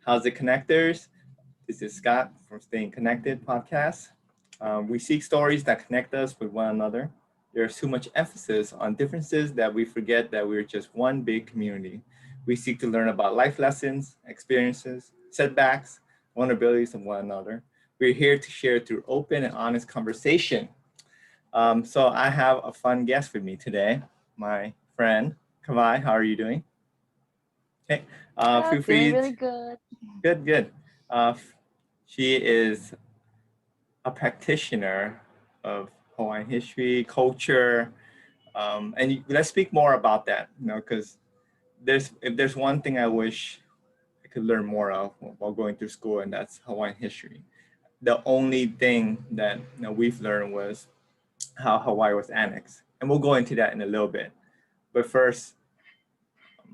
How's it, connectors? This is Scott from Staying Konnected podcast. We seek stories that connect us with one another. There's too much emphasis on differences that we forget that we're just one big community. We seek to learn about life lessons, experiences, setbacks, vulnerabilities of one another. We're here to share through open and honest conversation. So I have a fun guest with me today, my friend Kawai. How are you doing? Okay, feel Doing free. really good. Good. Uh, she is a practitioner of Hawaiian history, culture, let's speak more about that. Because if there's one thing I wish I could learn more of while going through school, and that's Hawaiian history. The only thing that we've learned was how Hawaii was annexed, and we'll go into that in a little bit. But first,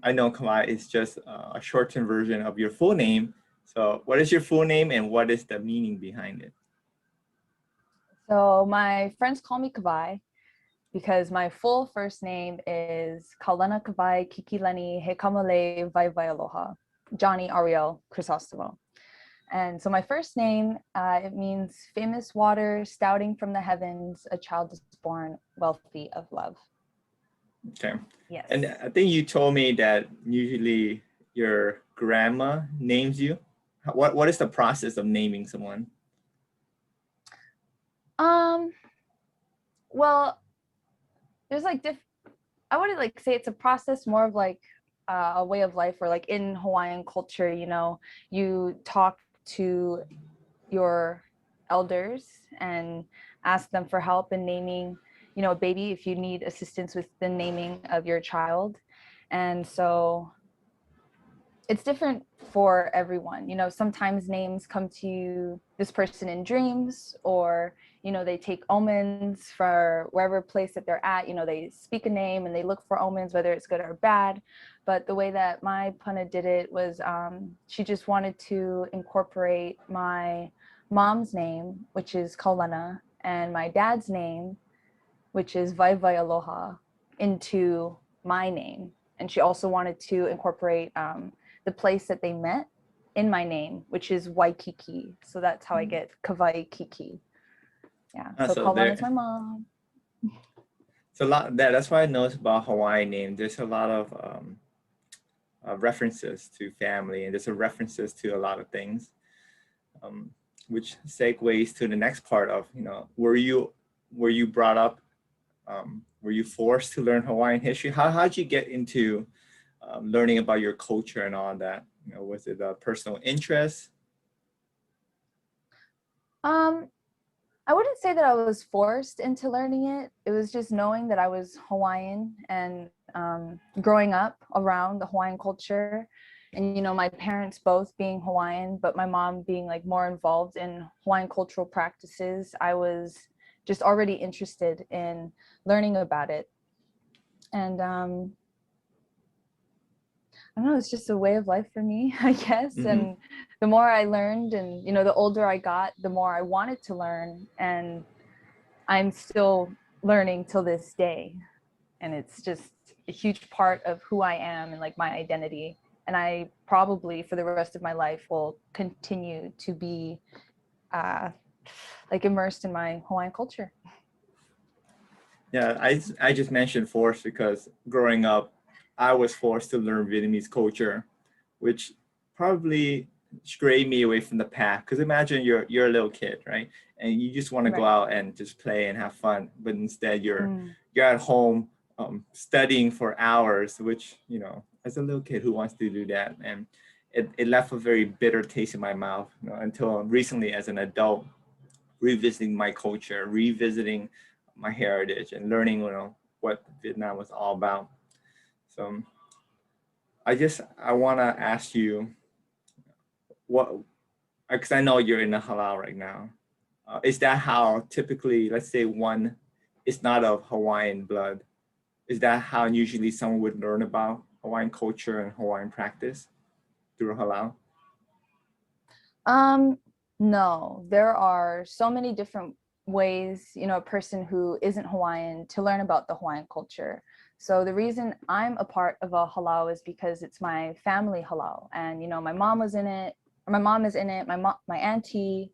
I know Kamai is just a shortened version of your full name. So what is your full name and what is the meaning behind it? So my friends call me Kawai because my full first name is Kaulana Kawai Kikilani Hekamale Vai Vai Aloha, Johnny Ariel Crisostomo. And so my first name, it means famous water spouting from the heavens, a child is born wealthy of love. Okay. Yes. And I think you told me that usually your grandma names you. What is the process of naming someone? Well, there's like I wouldn't like say it's a process, more of like a way of life, or like in Hawaiian culture, you talk to your elders and ask them for help in naming, a baby, if you need assistance with the naming of your child. And so it's different for everyone. Sometimes names come to this person in dreams, or they take omens for wherever place that they're at. They speak a name and they look for omens, whether it's good or bad. But the way that my puna did it was she just wanted to incorporate my mom's name, which is Kaulana, and my dad's name, which is Vai Vai Aloha, into my name. And she also wanted to incorporate the place that they met in my name, which is Waikiki. So that's how I get Kawai Kiki. Yeah. So Kaulana is my mom. So that's why I know about Hawaiian name. There's a lot of references to family, and there's a references to a lot of things, which segues to the next part of, were you brought up, were you forced to learn Hawaiian history? How'd you get into learning about your culture and all that? Was it a personal interest? I wouldn't say that I was forced into learning it. It was just knowing that I was Hawaiian and growing up around the Hawaiian culture, and my parents both being Hawaiian, but my mom being like more involved in Hawaiian cultural practices. I was just already interested in learning about it. And I don't know, it's just a way of life for me, I guess. Mm-hmm. And the more I learned, and the older I got, the more I wanted to learn, and I'm still learning till this day. And it's just a huge part of who I am and like my identity. And I probably for the rest of my life will continue to be like immersed in my Hawaiian culture. Yeah, I just mentioned forced because growing up, I was forced to learn Vietnamese culture, which probably strayed me away from the path. Because imagine you're a little kid, right? And you just want to go out and just play and have fun, but instead you're at home studying for hours, which, as a little kid, who wants to do that? And it left a very bitter taste in my mouth, until recently as an adult, revisiting my culture, revisiting my heritage, and learning, what Vietnam was all about. So I want to ask you because I know you're in the halal right now. Is that how typically, let's say one is not of Hawaiian blood, is that how usually someone would learn about Hawaiian culture and Hawaiian practice through halal? No, there are so many different ways, a person who isn't Hawaiian to learn about the Hawaiian culture. So the reason I'm a part of a halal is because it's my family halal, and my mom was in it, my mom is in it, my auntie,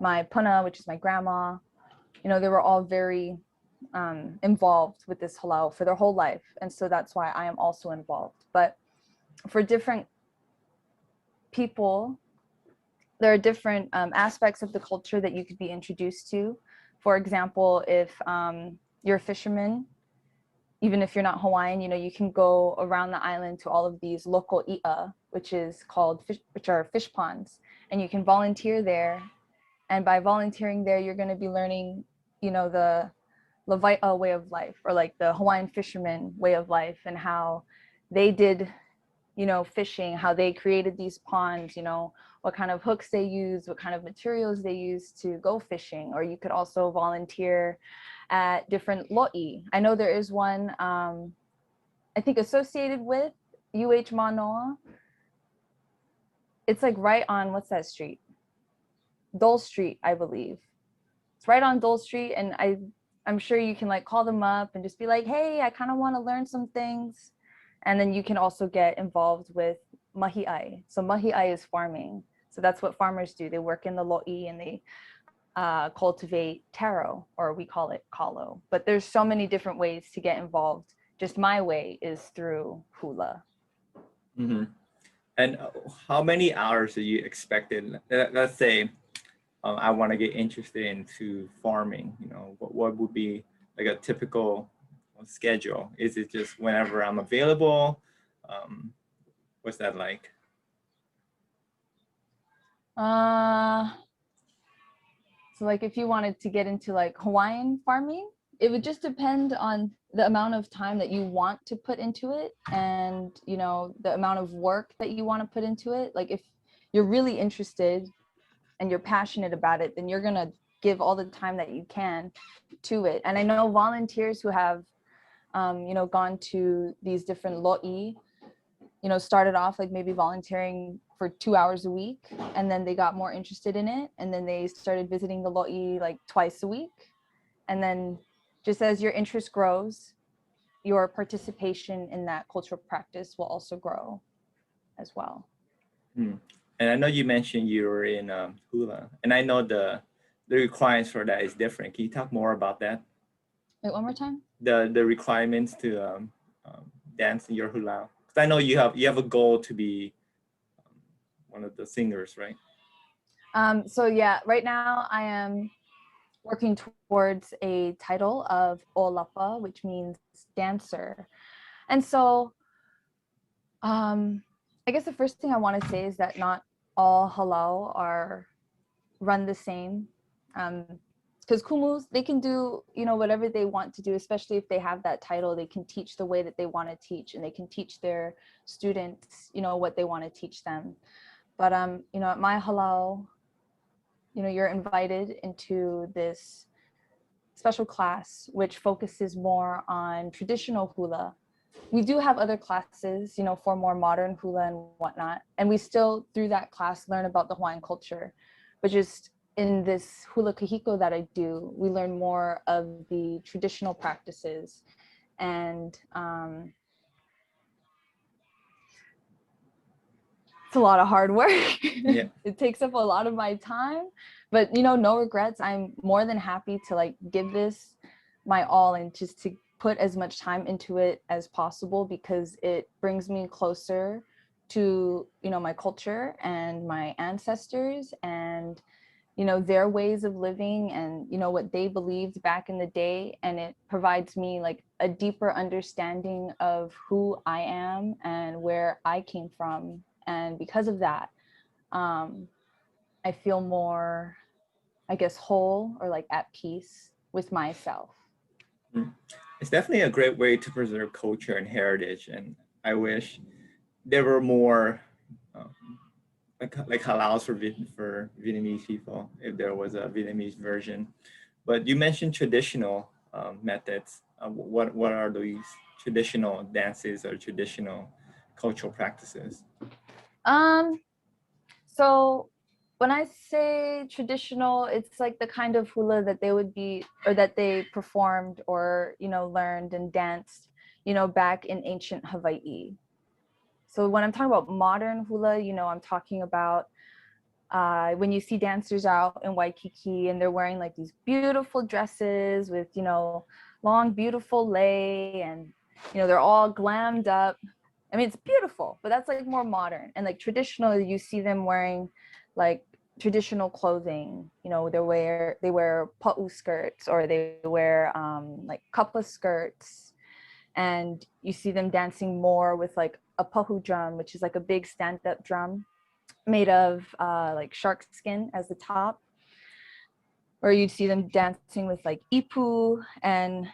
my puna, which is my grandma, you know, they were all very involved with this halal for their whole life. And so that's why I am also involved. But for different people, there are different aspects of the culture that you could be introduced to. For example, if you're a fisherman, even if you're not Hawaiian, you know, you can go around the island to all of these local i'a, which are fish ponds, and you can volunteer there. And by volunteering there, you're going to be learning, you know, the Levi'a way of life, or like the Hawaiian fisherman way of life, and how they did, you know, fishing, how they created these ponds, you know, what kind of hooks they use, what kind of materials they use to go fishing. Or you could also volunteer at different lo'i. I know there is one, I think associated with Manoa. It's like right on, what's that street? Dole Street, I believe. It's right on Dole Street, and I'm sure you can like call them up and just be like, hey, I kind of want to learn some things. And then you can also get involved with mahi'ai. So mahi'ai is farming. So that's what farmers do. They work in the lo'i and they cultivate taro, or we call it kalo. But there's so many different ways to get involved. Just my way is through hula. Mm-hmm. And how many hours are you expected? Let's say I want to get interested into farming. You know, what would be like a typical schedule? Is it just whenever I'm available? What's that like? So like if you wanted to get into like Hawaiian farming, it would just depend on the amount of time that you want to put into it, and you know, the amount of work that you want to put into it. Like if you're really interested and you're passionate about it, then you're gonna give all the time that you can to it. And I know volunteers who have you know, gone to these different lo'i, you know, started off like maybe volunteering for 2 hours a week, and then they got more interested in it, and then they started visiting the lo'i like twice a week. And then just as your interest grows, your participation in that cultural practice will also grow as well. Hmm. And I know you mentioned you were in hula, and I know the requirements for that is different. Can you talk more about that? Wait, one more time. The requirements to dance in your hula. Because I know you have a goal to be one of the singers, right? So yeah, right now I am working towards a title of Olapa, which means dancer. And so I guess the first thing I want to say is that not all halal are run the same. Because kumus, they can do, you know, whatever they want to do, especially if they have that title. They can teach the way that they want to teach, and they can teach their students, you know, what they want to teach them. But you know, at my halal, you know, you're invited into this special class which focuses more on traditional hula. We do have other classes, you know, for more modern hula and whatnot, and we still through that class learn about the Hawaiian culture. But just in this hula kahiko that I do, we learn more of the traditional practices. And it's a lot of hard work. Yeah. It takes up a lot of my time, but you know, no regrets. I'm more than happy to like give this my all and just to put as much time into it as possible, because it brings me closer to, you know, my culture and my ancestors, and you know, their ways of living, and you know, what they believed back in the day. And it provides me like a deeper understanding of who I am and where I came from. And because of that, I feel more, I guess, whole or like at peace with myself. It's definitely a great way to preserve culture and heritage. And I wish there were more um, like halals for Vietnamese people, if there was a Vietnamese version. But you mentioned traditional methods. What are these traditional dances or traditional cultural practices? Um, so when I say traditional, it's like the kind of hula that they would be, or that they performed, or you know, learned and danced, you know, back in ancient Hawaii. So when I'm talking about modern hula, you know, I'm talking about when you see dancers out in Waikiki and they're wearing like these beautiful dresses with, you know, long, beautiful lei, and, you know, they're all glammed up. I mean, it's beautiful, but that's like more modern. And like traditional, you see them wearing like traditional clothing. You know, they wear pa'u skirts, or they wear like kapa skirts, and you see them dancing more with like a pahu drum, which is like a big stand-up drum made of like shark skin as the top. Or you'd see them dancing with like ipu and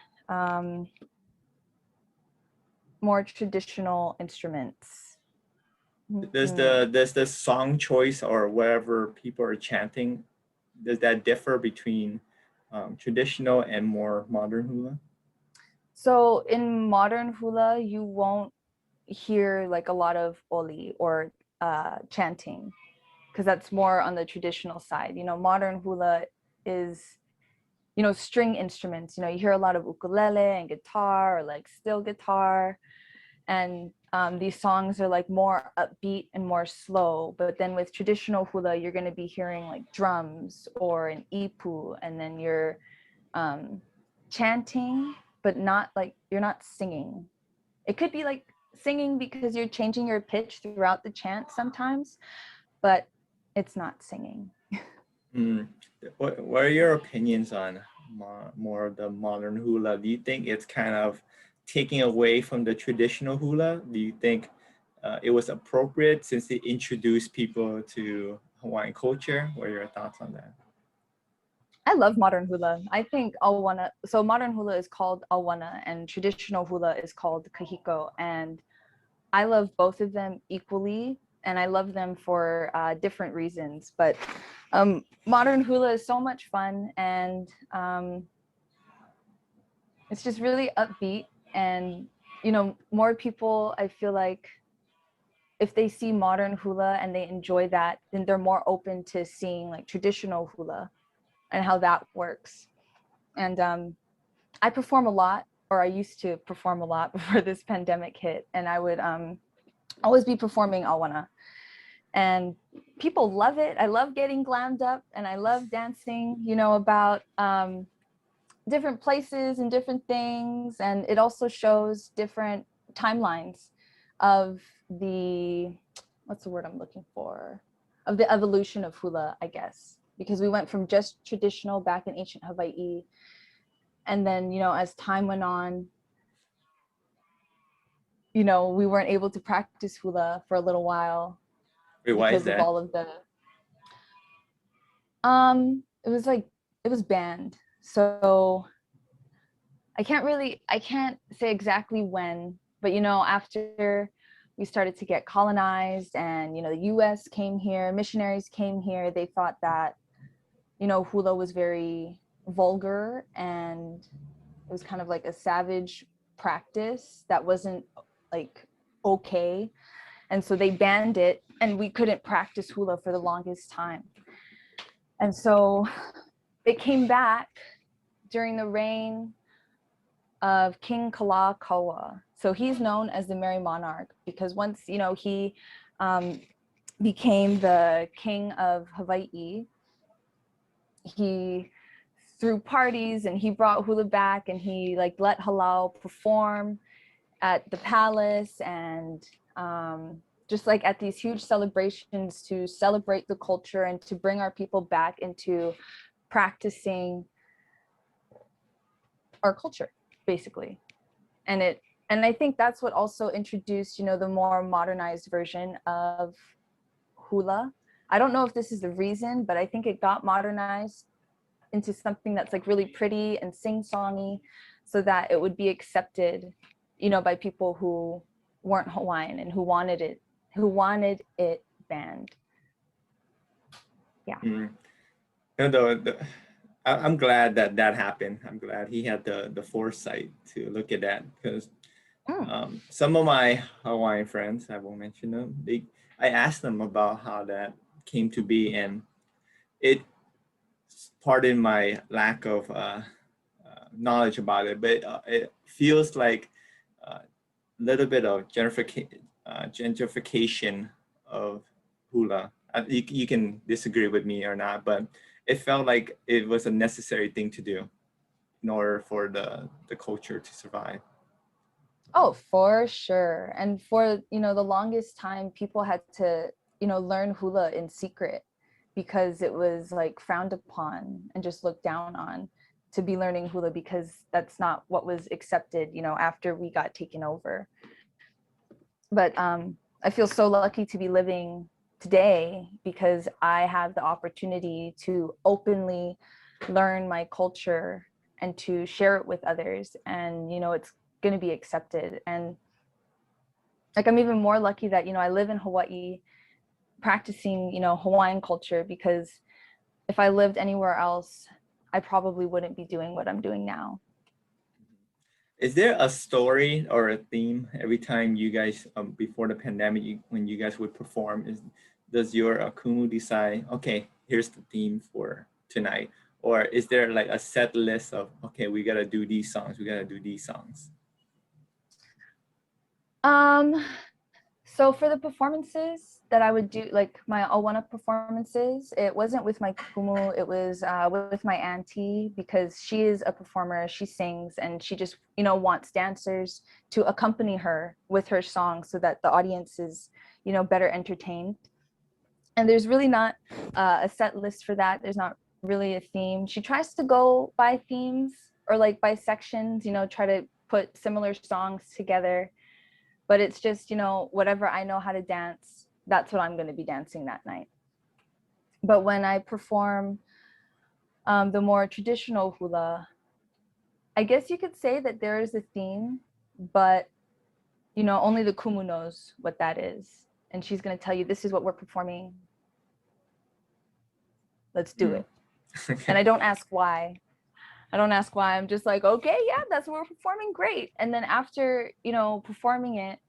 more traditional instruments. Does the song choice or whatever people are chanting, does that differ between traditional and more modern hula? So in modern hula, you won't hear like a lot of oli or chanting, because that's more on the traditional side. You know, modern hula is, you know, string instruments. You know, you hear a lot of ukulele and guitar, or like steel guitar, and these songs are like more upbeat and more slow. But then with traditional hula, you're going to be hearing like drums or an ipu, and then you're chanting, but not like, you're not singing. It could be like singing because you're changing your pitch throughout the chant sometimes, but it's not singing. Mm. What are your opinions on more of the modern hula? Do you think it's kind of taking away from the traditional hula? Do you think it was appropriate since it introduced people to Hawaiian culture? What are your thoughts on that? I love modern hula. I think awana, so modern hula is called awana and traditional hula is called kahiko. And I love both of them equally, and I love them for different reasons. But modern hula is so much fun, and it's just really upbeat. And, you know, more people, I feel like, if they see modern hula and they enjoy that, then they're more open to seeing like traditional hula and how that works. And I perform a lot, or I used to perform a lot before this pandemic hit, and I would always be performing awana. And people love it. I love getting glammed up, and I love dancing, you know, about different places and different things. And it also shows different timelines of the, what's the word I'm looking for? Of the evolution of hula, I guess. Because we went from just traditional back in ancient Hawaii. And then, you know, as time went on, you know, we weren't able to practice hula for a little while Wait, why is because of that? all of the it was like, it was banned. So I can't say exactly when, but, you know, after we started to get colonized and, you know, the US came here, missionaries came here, they thought that, you know, hula was very vulgar, and it was kind of like a savage practice that wasn't like okay. And so they banned it, and we couldn't practice hula for the longest time. And so it came back during the reign of King Kalakaua. So he's known as the Merry Monarch because once, you know, he became the king of Hawaii, he threw parties and he brought hula back, and he like let halal perform at the palace, and just like at these huge celebrations to celebrate the culture and to bring our people back into practicing our culture, basically. And I think that's what also introduced, you know, the more modernized version of hula. I don't know if this is the reason, but I think it got modernized into something that's like really pretty and sing-songy, so that it would be accepted, you know, by people who weren't Hawaiian and who wanted it banned. Yeah. Mm. No, I'm glad that that happened. I'm glad he had the foresight to look at that, because some of my Hawaiian friends, I won't mention them, I asked them about how that came to be, and it, pardon my lack of knowledge about it, but it feels like a little bit of gentrification of hula. You can disagree with me or not, but it felt like it was a necessary thing to do in order for the culture to survive. Oh, for sure. And for, the longest time, people had to, learn hula in secret because it was like frowned upon and just looked down on to be learning hula, because that's not what was accepted, after we got taken over. But I feel so lucky to be living today because I have the opportunity to openly learn my culture and to share it with others. And, it's going to be accepted. And like, I'm even more lucky that, I live in Hawaii practicing, Hawaiian culture, because if I lived anywhere else, I probably wouldn't be doing what I'm doing now. Is there a story or a theme every time you guys, before the pandemic, when you guys would perform? Does your kumu decide, okay, here's the theme for tonight? Or is there like a set list of, okay, we gotta do these songs, we gotta do these songs? So for the performances that I would do, like my Awana performances, it wasn't with my kumu, it was with my auntie, because she is a performer, she sings, and she just, wants dancers to accompany her with her song so that the audience is, better entertained. And there's really not a set list for that. There's not really a theme. She tries to go by themes or like by sections, try to put similar songs together. But it's just, whatever I know how to dance, that's what I'm going to be dancing that night. But when I perform the more traditional hula, I guess you could say that there is a theme, but, only the kumu knows what that is. And she's going to tell you, this is what we're performing. Let's do it. Okay. And I don't ask why. I'm just like, okay, yeah, that's what we're performing. Great. And then after, performing it,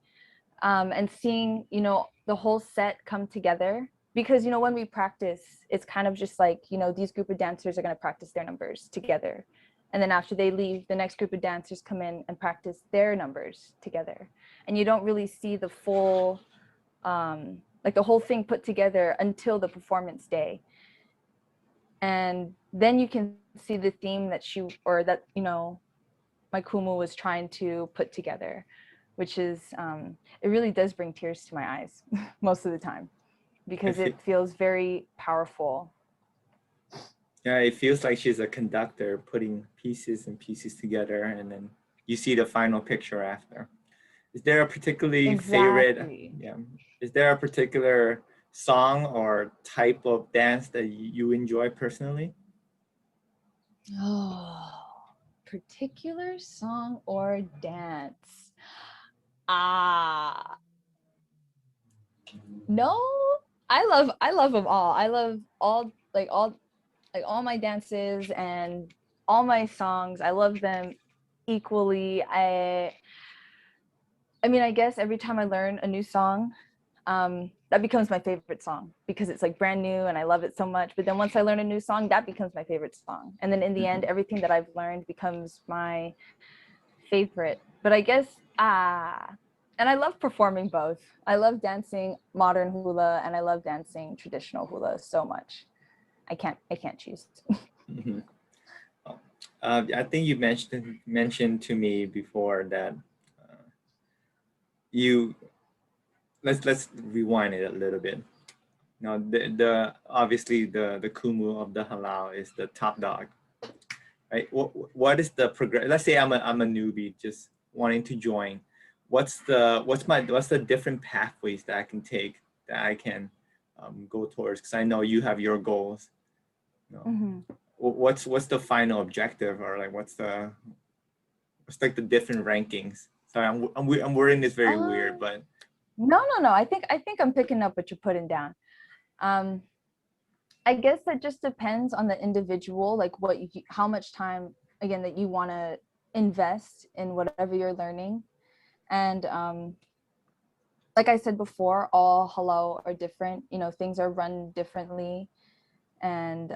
and seeing, the whole set come together, because, when we practice, it's kind of just like, these group of dancers are going to practice their numbers together. And then after they leave, the next group of dancers come in and practice their numbers together. And you don't really see the full, like the whole thing put together until the performance day. And then you can see the theme that my kumu was trying to put together, which is, it really does bring tears to my eyes most of the time, because it feels very powerful. Yeah, it feels like she's a conductor putting pieces and pieces together, and then you see the final picture after. Is there a particularly favorite? Yeah. Is there a particular song or type of dance that you enjoy personally? Oh, particular song or dance? No, I love them all. I love all my dances and all my songs. I love them equally. I mean, I guess every time I learn a new song, that becomes my favorite song, because it's like brand new and I love it so much. But then once I learn a new song, that becomes my favorite song. And then in the end, everything that I've learned becomes my favorite. But I guess, and I love performing both. I love dancing modern hula and I love dancing traditional hula so much. I can't choose. Mm-hmm. I think you mentioned to me before that you let's rewind it a little bit. Now the obviously the kumu of the halal is the top dog, right? What is the progress? Let's say I'm a newbie just wanting to join. What's the different pathways that I can take, that I can go towards? Because I know you have your goals. You know, Mm-hmm. what's the final objective, or like what's like the different rankings? Sorry, I'm wording this very weird, but No. I think I'm picking up what you're putting down. I guess that just depends on the individual, like how much time, again, that you want to invest in whatever you're learning. And like I said before, all halal are different. Things are run differently, and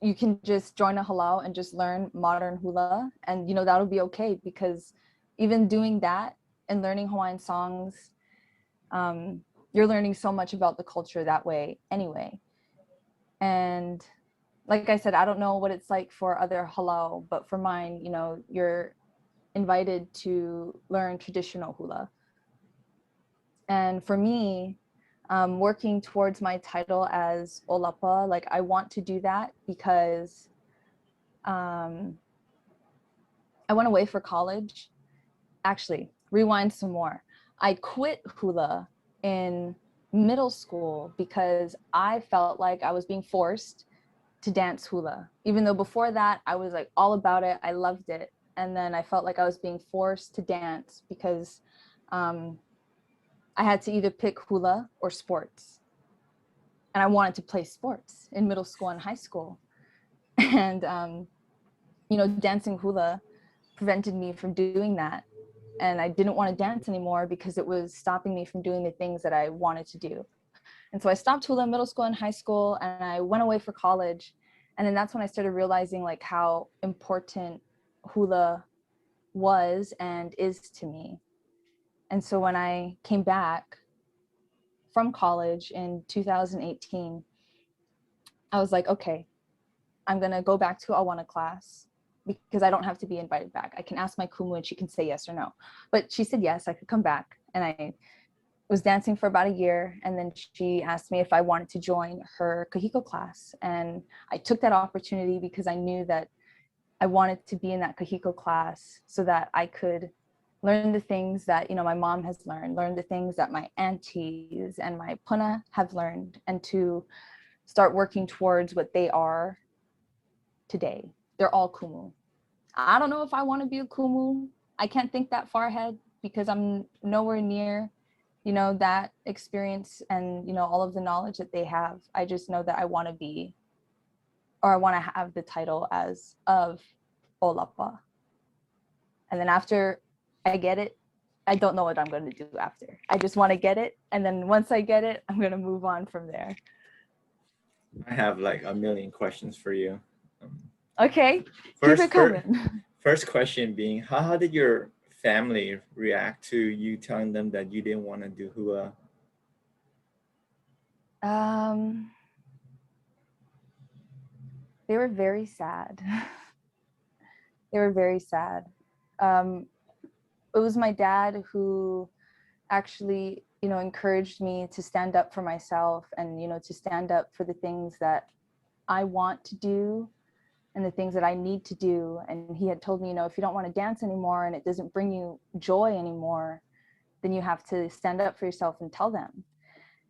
you can just join a halal and just learn modern hula, and that'll be okay, because even doing that and learning Hawaiian songs, you're learning so much about the culture that way anyway. And like I said, I don't know what it's like for other halal, but for mine, you know, you're invited to learn traditional hula. And for me, working towards my title as Olapa, like I want to do that because I went away for college. Actually, rewind some more. I quit hula in middle school because I felt like I was being forced to dance hula, even though before that I was like all about it. I loved it. And then I felt like I was being forced to dance because I had to either pick hula or sports. And I wanted to play sports in middle school and high school. And, you know, dancing hula prevented me from doing that. And I didn't want to dance anymore because it was stopping me from doing the things that I wanted to do. And so I stopped hula in middle school and high school, and I went away for college. And then that's when I started realizing like how important hula was and is to me. And so when I came back from college in 2018, I was like, okay, I'm going to go back to Awana class because I don't have to be invited back. I can ask my kumu and she can say yes or no. But she said yes, I could come back. And I was dancing for about a year. And then she asked me if I wanted to join her kahiko class. And I took that opportunity because I knew that I wanted to be in that kahiko class so that I could learn the things that, you know, my mom has learned, learn the things that my aunties and my puna have learned, and to start working towards what they are today. They're all kumu. I don't know if I want to be a kumu. I can't think that far ahead because I'm nowhere near, you know, that experience and, you know, all of the knowledge that they have. I just know that I want to be, or I want to have the title as of Olapa. And then after I get it, I don't know what I'm going to do after. I just want to get it. And then once I get it, I'm going to move on from there. I have like a million questions for you. Okay, keep First, it coming. first question being, how did your family react to you telling them that you didn't want to do hula? They were very sad. They were very sad. It was my dad who actually, you know, encouraged me to stand up for myself and, you know, to stand up for the things that I want to do and the things that I need to do. And he had told me, you know, if you don't want to dance anymore and it doesn't bring you joy anymore, then you have to stand up for yourself and tell them.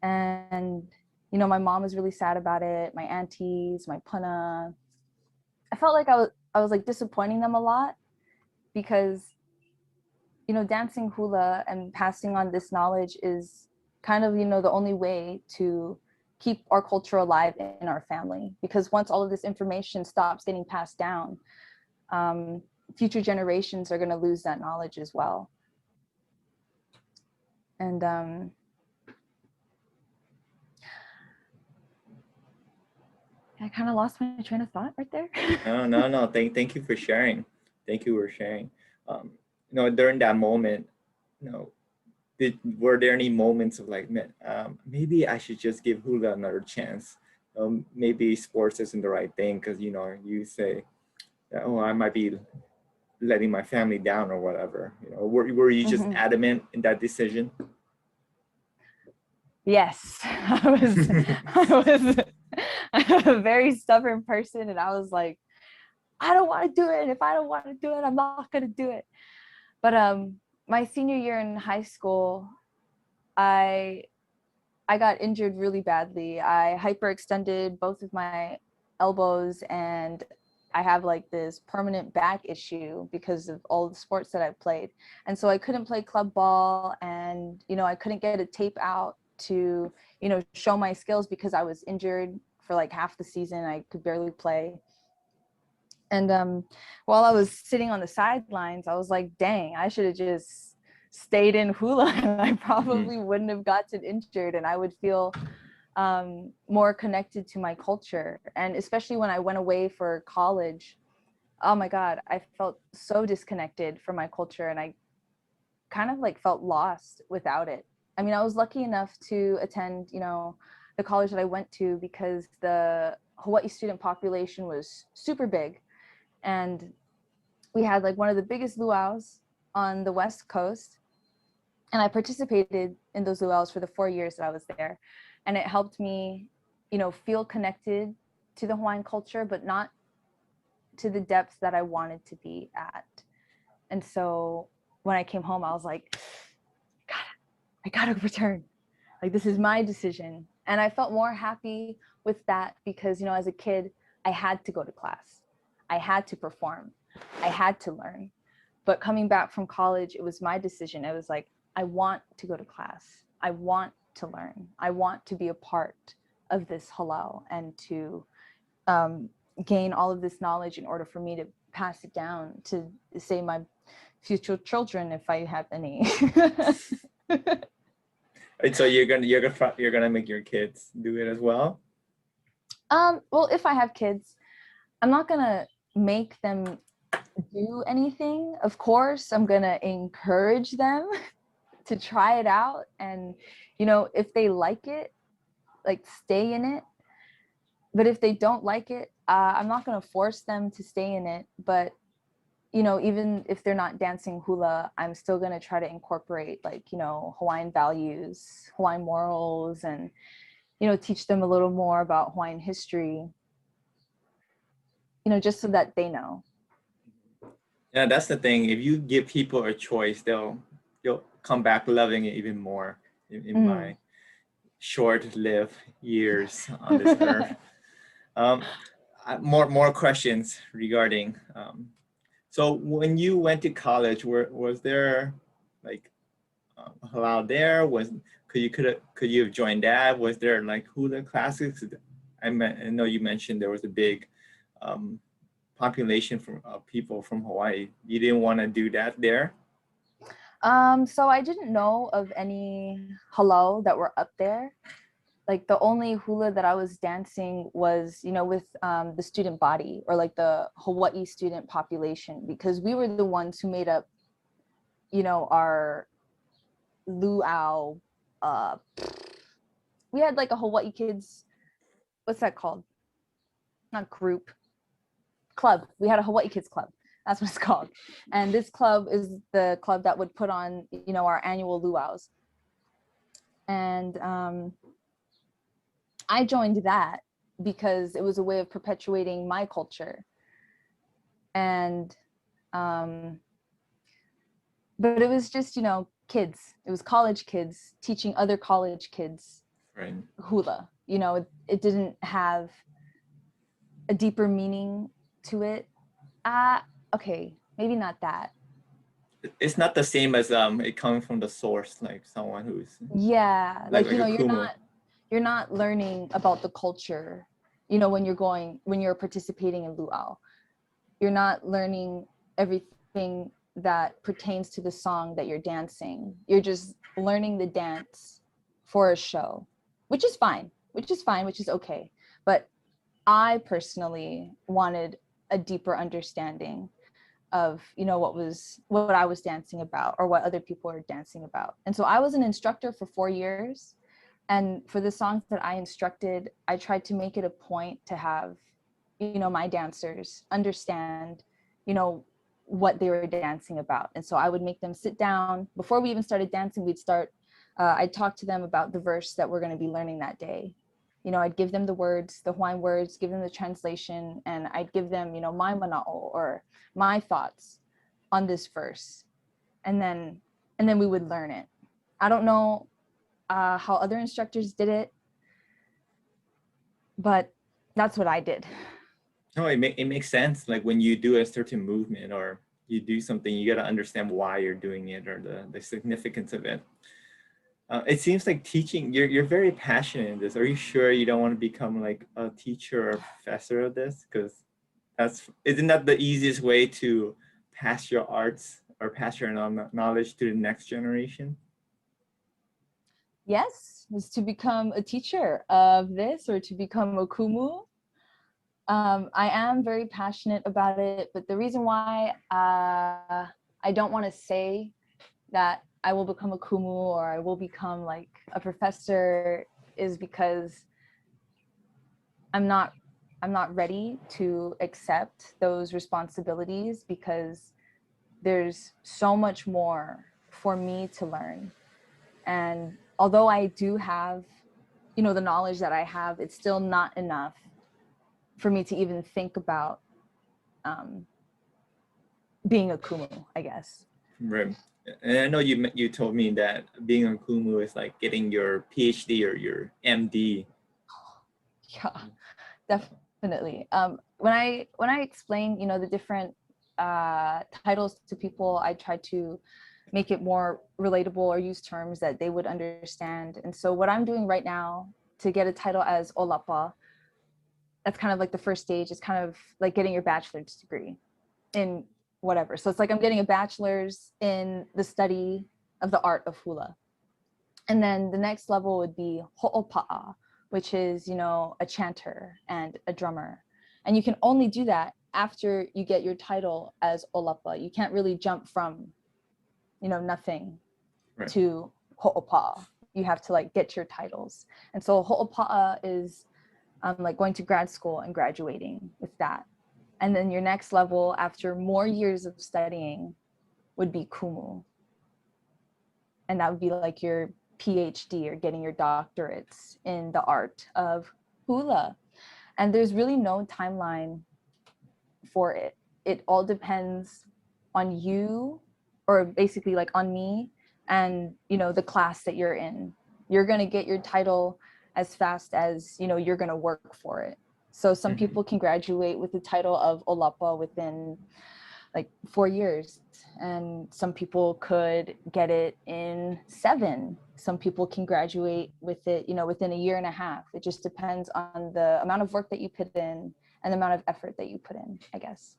And, you know, my mom was really sad about it. My aunties, my puna. I felt like I was like disappointing them a lot because, you know, dancing hula and passing on this knowledge is kind of, you know, the only way to keep our culture alive in our family. Because once all of this information stops getting passed down, future generations are going to lose that knowledge as well. And I kind of lost my train of thought right there. No. Thank you for sharing. Thank you for sharing. You know, during that moment, you know, were there any moments of like, man, maybe I should just give hula another chance? Maybe sports isn't the right thing because, you know, you say, oh, I might be letting my family down or whatever. You know, were you just adamant in that decision? Yes, I'm a very stubborn person, and I was like, I don't want to do it. And if I don't want to do it, I'm not going to do it. But my senior year in high school, I got injured really badly. I hyperextended both of my elbows, and I have like this permanent back issue because of all the sports that I've played. And so I couldn't play club ball, and, you know, I couldn't get a tape out to, you know, show my skills because I was injured for like half the season. I could barely play. And while I was sitting on the sidelines, I was like, dang, I should have just stayed in hula and I probably wouldn't have gotten injured, and I would feel more connected to my culture. And especially when I went away for college, oh my God, I felt so disconnected from my culture, and I kind of like felt lost without it. I mean, I was lucky enough to attend, you know, the college that I went to because the Hawaii student population was super big. And we had like one of the biggest luau's on the West Coast. And I participated in those luau's for the 4 years that I was there. And it helped me, you know, feel connected to the Hawaiian culture, but not to the depths that I wanted to be at. And so when I came home, I was like, I gotta return. Like, this is my decision. And I felt more happy with that because, you know, as a kid, I had to go to class. I had to perform. I had to learn. But coming back from college, it was my decision. It was like, I want to go to class. I want to learn. I want to be a part of this halal and to gain all of this knowledge in order for me to pass it down to, say, my future children, if I have any. So you're gonna make your kids do it as well? Well, if I have kids, I'm not gonna make them do anything. Of course, I'm gonna encourage them to try it out, and you know, if they like it, like, stay in it. But if they don't like it, I'm not gonna force them to stay in it. But you know, even if they're not dancing hula, I'm still gonna try to incorporate, like, you know, Hawaiian values, Hawaiian morals, and you know, teach them a little more about Hawaiian history, you know, just so that they know. Yeah, that's the thing. If you give people a choice, they'll come back loving it even more. In my short-lived years on this earth, more questions regarding. So when you went to college, was there like halal there? Could you have joined that? Was there like hula classes? I know you mentioned there was a big um, population from people from Hawaii. You didn't want to do that there? So I didn't know of any halal that were up there. Like, the only hula that I was dancing was, you know, with the student body, or like the Hawaii student population, because we were the ones who made up, you know, our luau. Uh, we had like a Hawaii kids, what's that called? Not group, club. We had a Hawaii kids club. That's what it's called. And this club is the club that would put on, you know, our annual luau's. And I joined that because it was a way of perpetuating my culture. And but it was just, you know, kids. It was college kids teaching other college kids Right. hula. You know, it didn't have a deeper meaning to it. Okay, maybe not that. It's not the same as it coming from the source, like someone who's Yeah, like, you like know, a kumu. you're not learning about the culture, you know, when you're participating in luau. You're not learning everything that pertains to the song that you're dancing. You're just learning the dance for a show, which is fine, which is okay. But I personally wanted a deeper understanding of, you know, what I was dancing about, or what other people are dancing about. And so I was an instructor for 4 years. And for the songs that I instructed, I tried to make it a point to have, you know, my dancers understand, you know, what they were dancing about. And so I would make them sit down before we even started dancing. I'd talk to them about the verse that we're going to be learning that day. You know, I'd give them the words, the Hawaiian words, give them the translation, and I'd give them, you know, my mana'o, or my thoughts on this verse. And then we would learn it. I don't know how other instructors did it, but that's what I did. No, it makes sense. Like when you do a certain movement or you do something, you got to understand why you're doing it or the significance of it. It seems like teaching, you're very passionate in this. Are you sure you don't want to become like a teacher or professor of this? Because isn't that the easiest way to pass your arts or pass your knowledge to the next generation? Yes, is to become a teacher of this, or to become a kumu. I am very passionate about it, but the reason why I don't want to say that I will become a kumu or I will become like a professor is because I'm not ready to accept those responsibilities, because there's so much more for me to learn. And although I do have, you know, the knowledge that I have, it's still not enough for me to even think about being a kumu, I guess. Right. And I know you told me that being a kumu is like getting your PhD or your MD. Yeah, definitely. When I explain, you know, the different titles to people, I try to make it more relatable or use terms that they would understand. And so what I'm doing right now to get a title as olapa, that's kind of like the first stage. It's kind of like getting your bachelor's degree in whatever. So it's like I'm getting a bachelor's in the study of the art of hula. And then the next level would be ho'opa'a, which is, you know, a chanter and a drummer. And you can only do that after you get your title as olapa. You can't really jump from, you know, nothing Right. to ho'opa'a. You have to like get your titles. And so ho'opa'a is like going to grad school and graduating with that. And then your next level after more years of studying would be kumu. And that would be like your PhD or getting your doctorates in the art of hula. And there's really no timeline for it. It all depends on you, or basically like on me, and, you know, the class that you're in. You're going to get your title as fast as, you know, you're going to work for it. So some people can graduate with the title of olapa within like 4 years, and some people could get it in 7. Some people can graduate with it, you know, within a year and a half. It just depends on the amount of work that you put in and the amount of effort that you put in, I guess.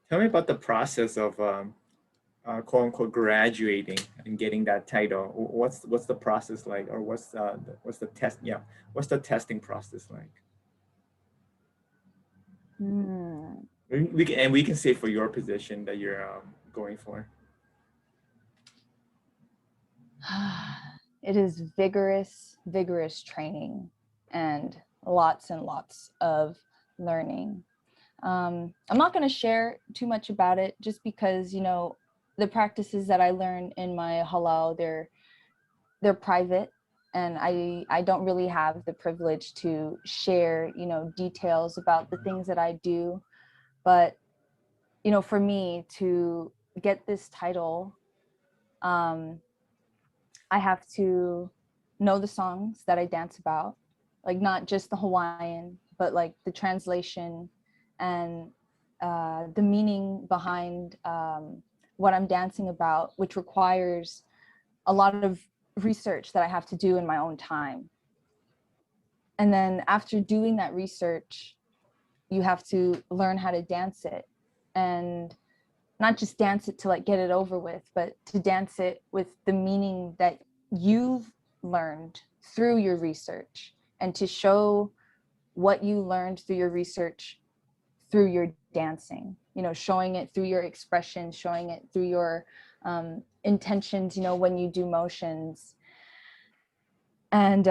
Tell me about the process of quote unquote graduating and getting that title. What's the process like, or what's the test? Yeah, what's the testing process like? We can say for your position that you're going for. It is vigorous training and lots of learning. I'm not going to share too much about it, just because, you know, the practices that I learn in my halal, they're private, and I don't really have the privilege to share, you know, details about the things that I do. But, you know, for me to get this title, I have to know the songs that I dance about, like not just the Hawaiian, but like the translation and the meaning behind what I'm dancing about, which requires a lot of research that I have to do in my own time. And then after doing that research, you have to learn how to dance it, and not just dance it to like get it over with, but to dance it with the meaning that you've learned through your research, and to show what you learned through your research through your dancing, you know, showing it through your expression, showing it through your intentions, you know, when you do motions. And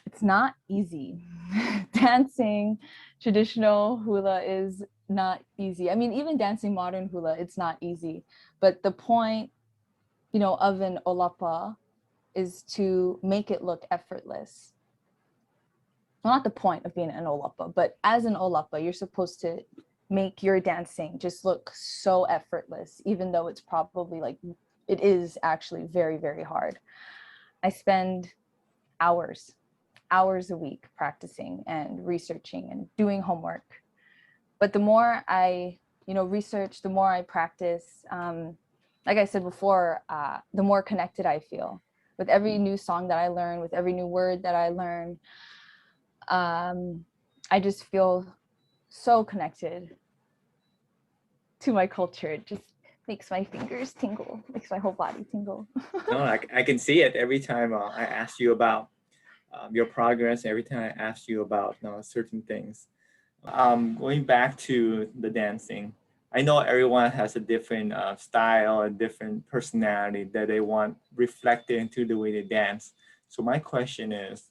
it's not easy. Dancing traditional hula is not easy. I mean, even dancing modern hula, it's not easy. But the point, you know, of an olapa is to make it look effortless. Well, not the point of being an olapa, but as an olapa, you're supposed to make your dancing just look so effortless, even though it's probably like, it is actually very, very hard. I spend hours a week practicing and researching and doing homework. But the more I, you know, research, the more I practice, like I said before, the more connected I feel. With every new song that I learn, with every new word that I learn, I just feel so connected to my culture. It just makes my fingers tingle, makes my whole body tingle. No, I can see it every time I ask you about your progress, every time I ask you about certain things. Going back to the dancing, I know everyone has a different style, a different personality that they want reflected into the way they dance. So my question is,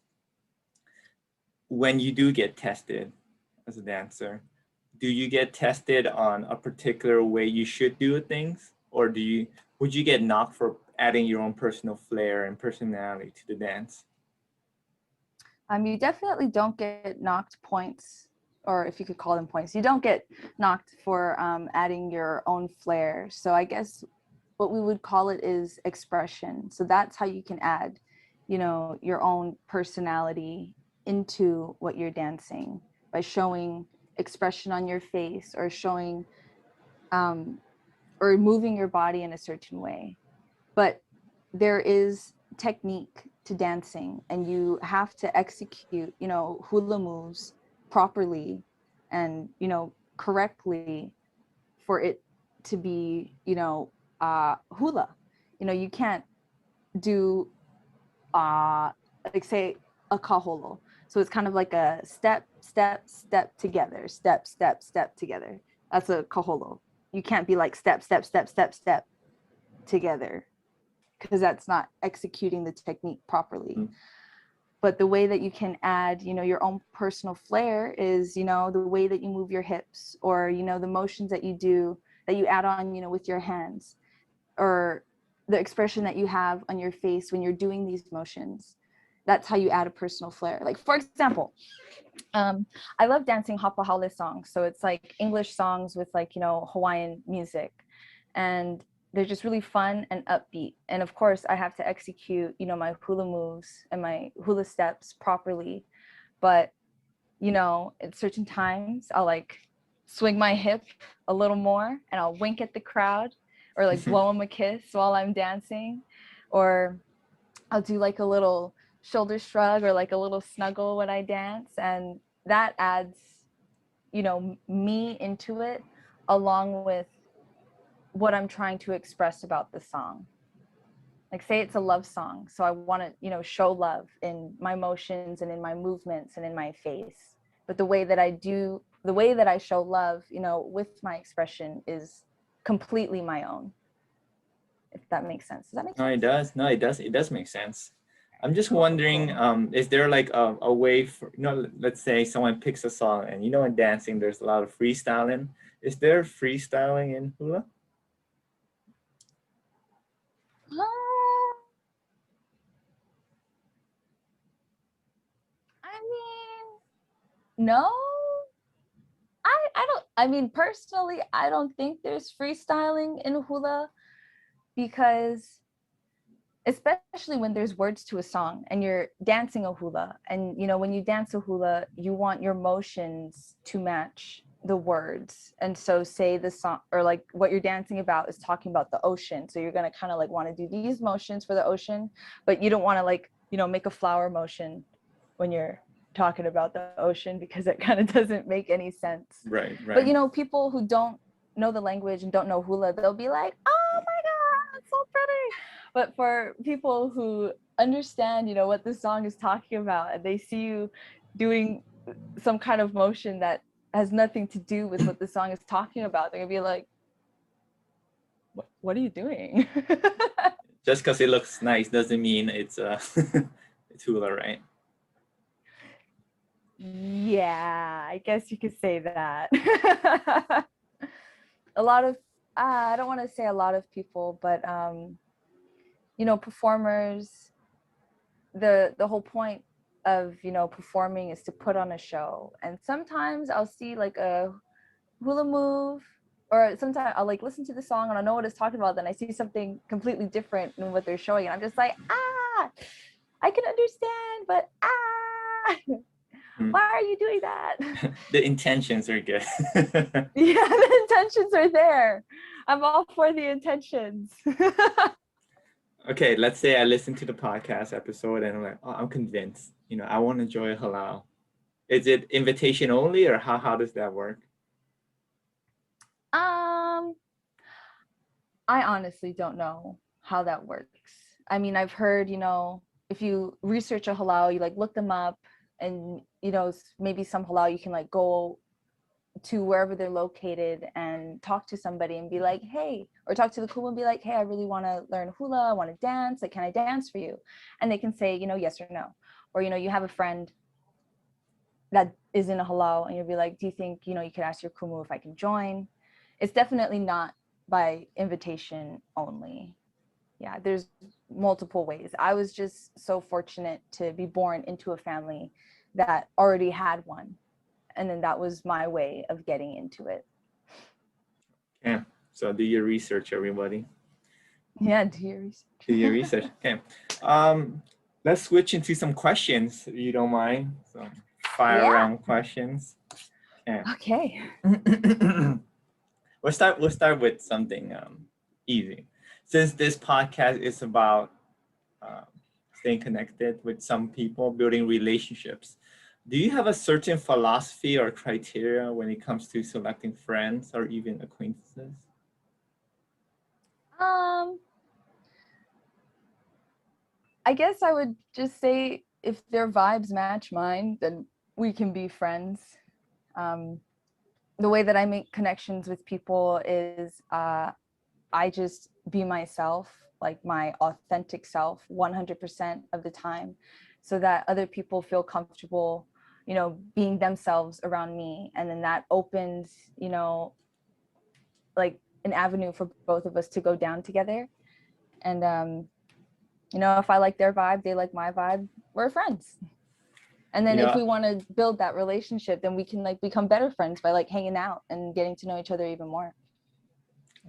when you do get tested as a dancer, do you get tested on a particular way you should do things, or would you get knocked for adding your own personal flair and personality to the dance? You definitely don't get knocked points, or if you could call them points, you don't get knocked for adding your own flair. So I guess what we would call it is expression. So that's how you can add, your own personality into what you're dancing, by showing expression on your face, or showing or moving your body in a certain way. But there is technique to dancing, and you have to execute, hula moves properly and, correctly for it to be, hula. You can't do like, say, a kaholo. So it's kind of like a step, step, step together, step, step, step together. That's a kaholo. You can't be like step, step, step, step, step together, because that's not executing the technique properly. Mm. But the way that you can add, your own personal flair is, the way that you move your hips, or, the motions that you do, that you add on, with your hands, or the expression that you have on your face when you're doing these motions. That's how you add a personal flair. Like, for example, I love dancing hapa songs. So it's like English songs with, like, Hawaiian music. And they're just really fun and upbeat. And of course, I have to execute, my hula moves and my hula steps properly. But, at certain times, I'll like swing my hip a little more, and I'll wink at the crowd, or like blow them a kiss while I'm dancing. Or I'll do like a little shoulder shrug, or like a little snuggle when I dance. And that adds, me into it, along with what I'm trying to express about the song. Like, say it's a love song, so I want to, show love in my motions and in my movements and in my face. But the way that I show love, with my expression, is completely my own. If that makes sense. Does that make No, it sense? does. No, it does. It does make sense. I'm just wondering, is there like a way for, let's say someone picks a song, and in dancing, there's a lot of freestyling. Is there freestyling in hula? I mean, no. I mean, personally, I don't think there's freestyling in hula, because especially when there's words to a song and you're dancing a hula, and when you dance a hula, you want your motions to match the words. And so, say the song, or like what you're dancing about is talking about the ocean, so you're going to kind of like want to do these motions for the ocean, but you don't want to, like, make a flower motion when you're talking about the ocean, because it kind of doesn't make any sense. Right, But right. people who don't know the language and don't know hula, they'll be like, oh my god, it's so pretty. But for people who understand, what the song is talking about, and they see you doing some kind of motion that has nothing to do with what the song is talking about, they're gonna be like, what are you doing? Just because it looks nice doesn't mean it's it's hula, right? Yeah, I guess you could say that. A lot of I don't want to say a lot of people, but performers, the whole point of, performing is to put on a show. And sometimes I'll see like a hula move, or sometimes I'll like listen to the song and I know what it's talking about, then I see something completely different than what they're showing, and I'm just like, I can understand, but why are you doing that? The intentions are good. Yeah, the intentions are there. I'm all for the intentions. Okay, let's say I listen to the podcast episode and I'm like, oh, I'm convinced. I want to enjoy halal. Is it invitation only, or how does that work? um I honestly don't know how that works. I mean, I've heard, if you research a halal, you like look them up, and maybe some halal you can like go to wherever they're located and talk to somebody and be like, hey, or talk to the kumu and be like, hey, I really want to learn hula, I want to dance, like, can I dance for you? And they can say, yes or no. Or, you have a friend that is in a halal and you'll be like, do you think, you could ask your kumu if I can join? It's definitely not by invitation only. Yeah, there's multiple ways. I was just so fortunate to be born into a family that already had one. And then that was my way of getting into it. Yeah. So do your research, everybody. Yeah, do your research. Do your research. Okay. Let's switch into some questions, if you don't mind. So fire round questions. Okay. We'll start with something easy. Since this podcast is about staying connected with some people, building relationships, do you have a certain philosophy or criteria when it comes to selecting friends or even acquaintances? I guess I would just say if their vibes match mine, then we can be friends. The way that I make connections with people is I just be myself, like my authentic self, 100% of the time, so that other people feel comfortable, being themselves around me. And then that opens, like an avenue for both of us to go down together. And, if I like their vibe, they like my vibe, we're friends. And then if we want to build that relationship, then we can like become better friends by like hanging out and getting to know each other even more.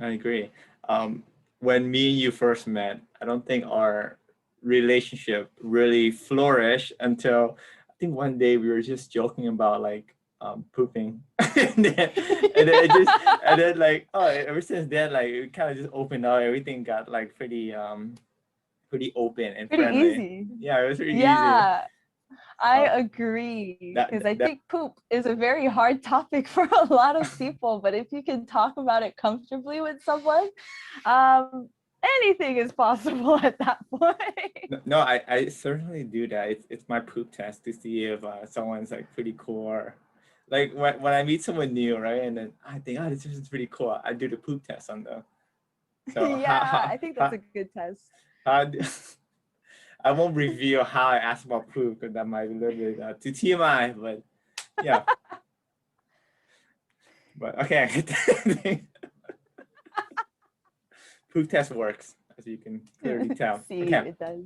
I agree. When me and you first met, I don't think our relationship really flourished until I think one day we were just joking about like pooping, and then like ever since then like it kind of just opened up. Everything got like pretty open and pretty friendly. Easy. Yeah, it was pretty easy. Yeah. I agree, because I think poop is a very hard topic for a lot of people, but if you can talk about it comfortably with someone, anything is possible at that point. No, I certainly do that. It's my poop test to see if someone's like pretty cool, or like when I meet someone new, right? And then I think, this person is pretty cool. I do the poop test on them. So yeah, I think that's a good test. I won't reveal how I ask about poop because that might be a little bit too TMI, but yeah. But okay, poop test works, as you can clearly tell. See, okay. It does.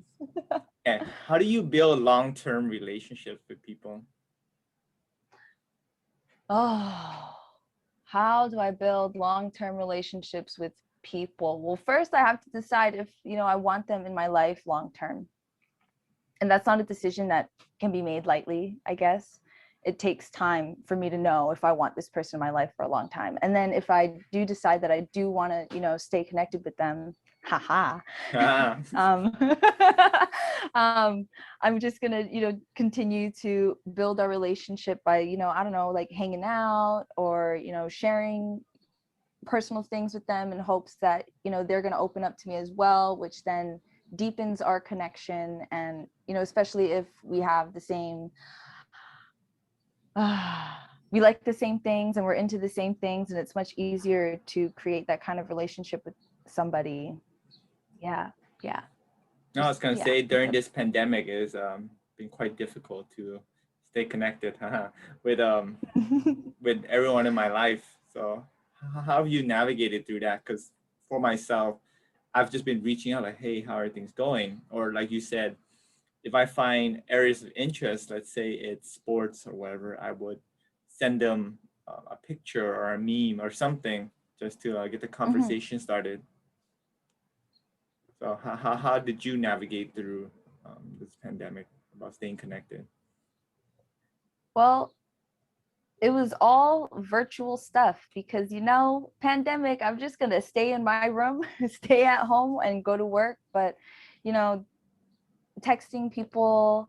Okay. How do you build long-term relationships with people? Oh, how do I build long-term relationships with people? Well, first I have to decide if, I want them in my life long-term. And that's not a decision that can be made lightly, I guess. It takes time for me to know if I want this person in my life for a long time. And then if I do decide that I do want to, stay connected with them, I'm just gonna, continue to build our relationship by, I don't know, like hanging out or, sharing personal things with them in hopes that, they're gonna open up to me as well, which then deepens our connection. And, especially if we have the same we like the same things and we're into the same things, and it's much easier to create that kind of relationship with somebody. Yeah. No, I was gonna say during this pandemic is been quite difficult to stay connected with with everyone in my life. So how have you navigated through that? Because for myself, I've just been reaching out like, hey, how are things going? Or like you said, if I find areas of interest, let's say it's sports or whatever, I would send them a picture or a meme or something just to get the conversation started. So how did you navigate through this pandemic about staying connected? Well, it was all virtual stuff because, pandemic, I'm just going to stay in my room, stay at home and go to work. But, texting people,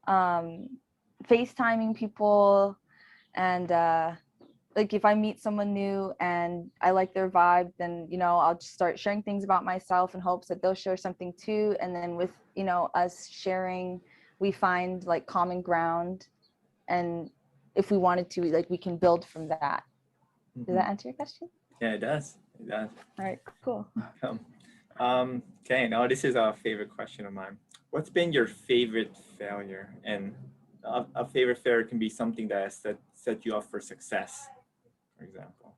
FaceTiming people, and like if I meet someone new and I like their vibe, then, I'll just start sharing things about myself in hopes that they'll share something too. And then with, us sharing, we find like common ground. And if we wanted to, like, we can build from that. Does that answer your question? Yeah, it does. It does. All right, cool. Okay, now this is a favorite question of mine. What's been your favorite failure? And a favorite failure can be something that has set you up for success, for example.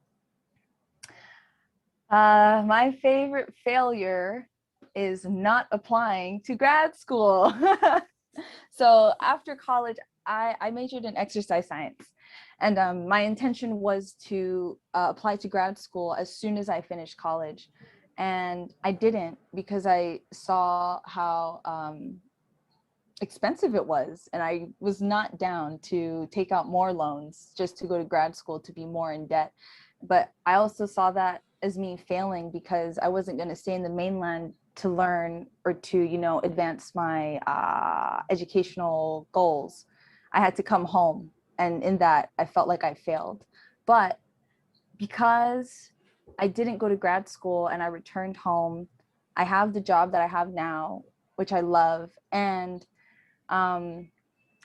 My favorite failure is not applying to grad school. So after college, I majored in exercise science. And my intention was to apply to grad school as soon as I finished college. And I didn't because I saw how expensive it was. And I was not down to take out more loans just to go to grad school to be more in debt. But I also saw that as me failing because I wasn't going to stay in the mainland to learn or to, advance my educational goals. I had to come home. And in that, I felt like I failed. But because I didn't go to grad school and I returned home, I have the job that I have now, which I love. And I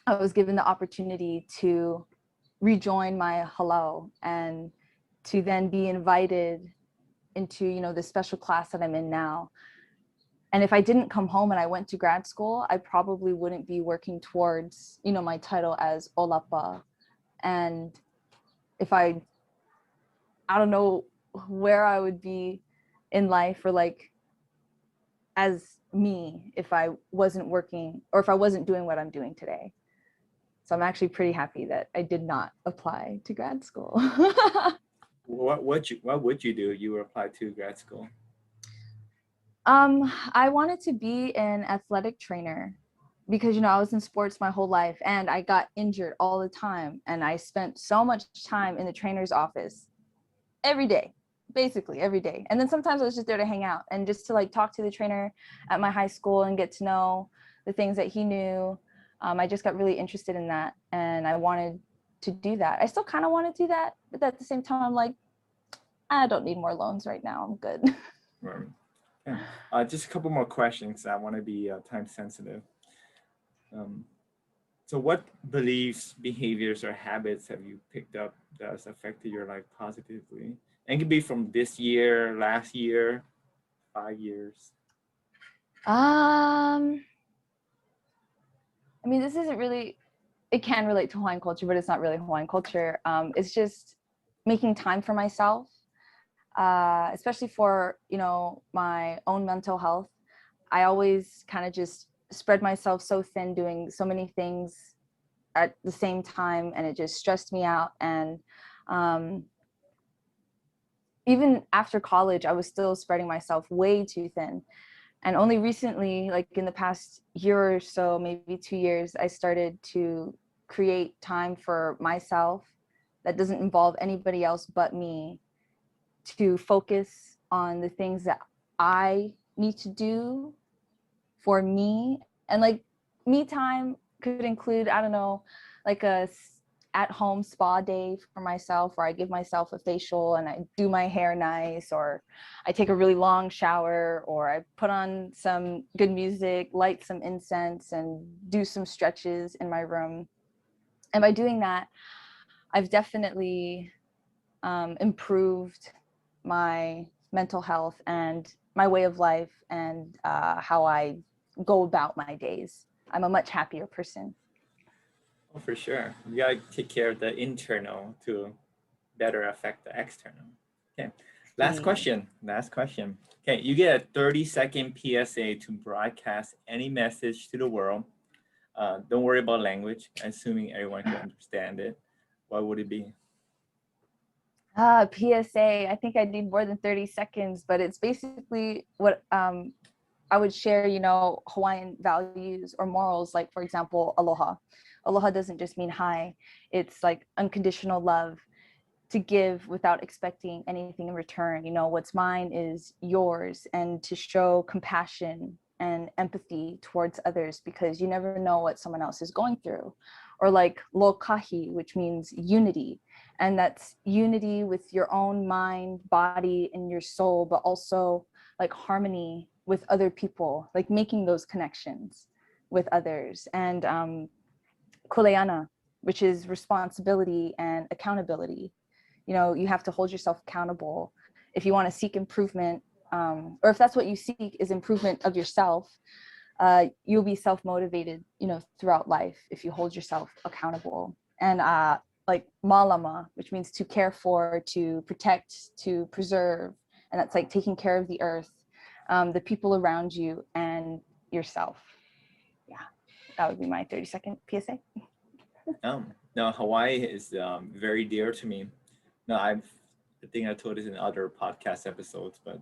was given the opportunity to rejoin my halal and to then be invited into, the special class that I'm in now. And if I didn't come home and I went to grad school, I probably wouldn't be working towards, my title as Olapa. And if I don't know where I would be in life or like as me if I wasn't working or if I wasn't doing what I'm doing today. So I'm actually pretty happy that I did not apply to grad school. What would you do? You apply to grad school. I wanted to be an athletic trainer because I was in sports my whole life and I got injured all the time and I spent so much time in the trainer's office every day, basically every day. And then sometimes I was just there to hang out and just to like talk to the trainer at my high school and get to know the things that he knew. I just got really interested in that and I wanted to do that. I still kind of want to do that, but at the same time, I'm like, I don't need more loans right now. I'm good. Right. Yeah. Just a couple more questions. I want to be time sensitive. So what beliefs, behaviors, or habits have you picked up that has affected your life positively? And it could be from this year, last year, 5 years. I mean, this isn't really, it can relate to Hawaiian culture, but it's not really Hawaiian culture. It's just making time for myself, especially for, my own mental health. I always kind of just spread myself so thin doing so many things at the same time, and it just stressed me out. And even after college, I was still spreading myself way too thin. And only recently, like in the past year or so, maybe 2 years, I started to create time for myself that doesn't involve anybody else but me, to focus on the things that I need to do for me. And like me time could include, I don't know, like a at-home spa day for myself, where I give myself a facial and I do my hair nice, or I take a really long shower, or I put on some good music, light some incense, and do some stretches in my room. And by doing that, I've definitely improved my mental health and my way of life and how I go about my days. I'm a much happier person. Oh, for sure. You gotta take care of the internal to better affect the external. Okay. Last question. Last question. Okay, you get a 30-second PSA to broadcast any message to the world. Don't worry about language, assuming everyone can understand it. What would it be? PSA, I think I need more than 30 seconds, but it's basically what I would share, Hawaiian values or morals, like, for example, aloha. Aloha doesn't just mean hi, it's like unconditional love, to give without expecting anything in return. What's mine is yours, and to show compassion and empathy towards others, because you never know what someone else is going through. Or like lokahi, which means unity. And that's unity with your own mind, body, and your soul, but also like harmony with other people, like making those connections with others. And kuleana, which is responsibility and accountability. you know, you have to hold yourself accountable. If you want to seek improvement, or if that's what you seek is improvement of yourself, you'll be self-motivated, you know, throughout life if you hold yourself accountable. And like malama, which means to care for, to protect, to preserve, and that's like taking care of the earth, the people around you, and yourself. Yeah, that would be my 30-second PSA. No, Hawaii is very dear to me. No, I think I told this in other podcast episodes, but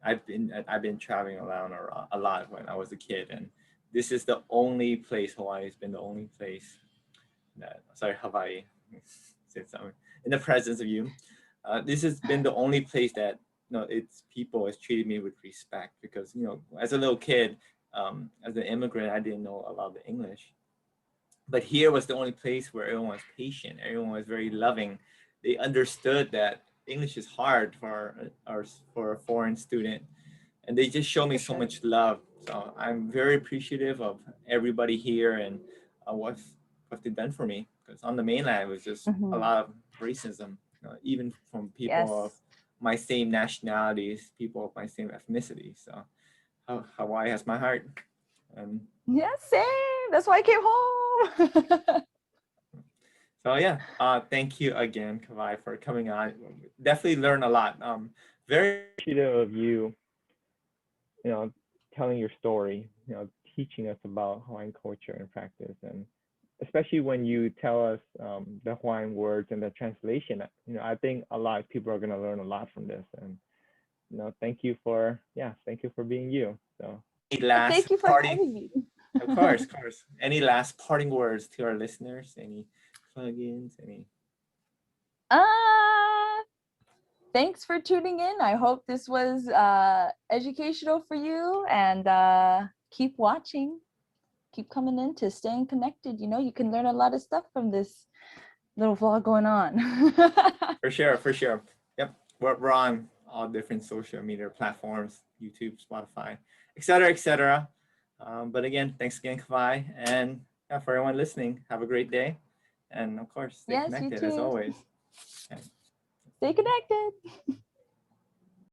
I've been traveling around a lot when I was a kid, and this is the only place. Hawaii has been the only place that, sorry, Hawaii, said something in the presence of you. This has been the only place that, you know, its people has treated me with respect, because, you know, as a little kid, as an immigrant, I didn't know a lot of the English, but here was the only place where everyone was patient, everyone was very loving. They understood that English is hard for a foreign student, and they just show me so much love. So I'm very appreciative of everybody here, and what they've done for me. Because on the mainland, it was just a lot of racism, you know, even from people of my same nationalities, people of my same ethnicity. So Hawaii has my heart. And yeah, same. That's why I came home. so yeah, thank you again, Kawai, for coming on. Definitely learn a lot. Very appreciative of you, you know, telling your story, you know, teaching us about Hawaiian culture and practice, and especially when you tell us the Hawaiian words and the translation. You know, I think a lot of people are going to learn a lot from this, and you know, thank you for being you. So, any last thank you for having me. Of course, of course. Any last parting words to our listeners? Any plugins? Any? Thanks for tuning in. I hope this was educational for you, and keep watching. Keep coming in to Staying Connected. You know, you can learn a lot of stuff from this little vlog going on. For sure, for sure. Yep, we're on all different social media platforms, YouTube, Spotify, etc., etc. But again, thanks again, Kawai, and yeah, for everyone listening, have a great day, and of course, stay yes, connected you as too. always. Stay connected.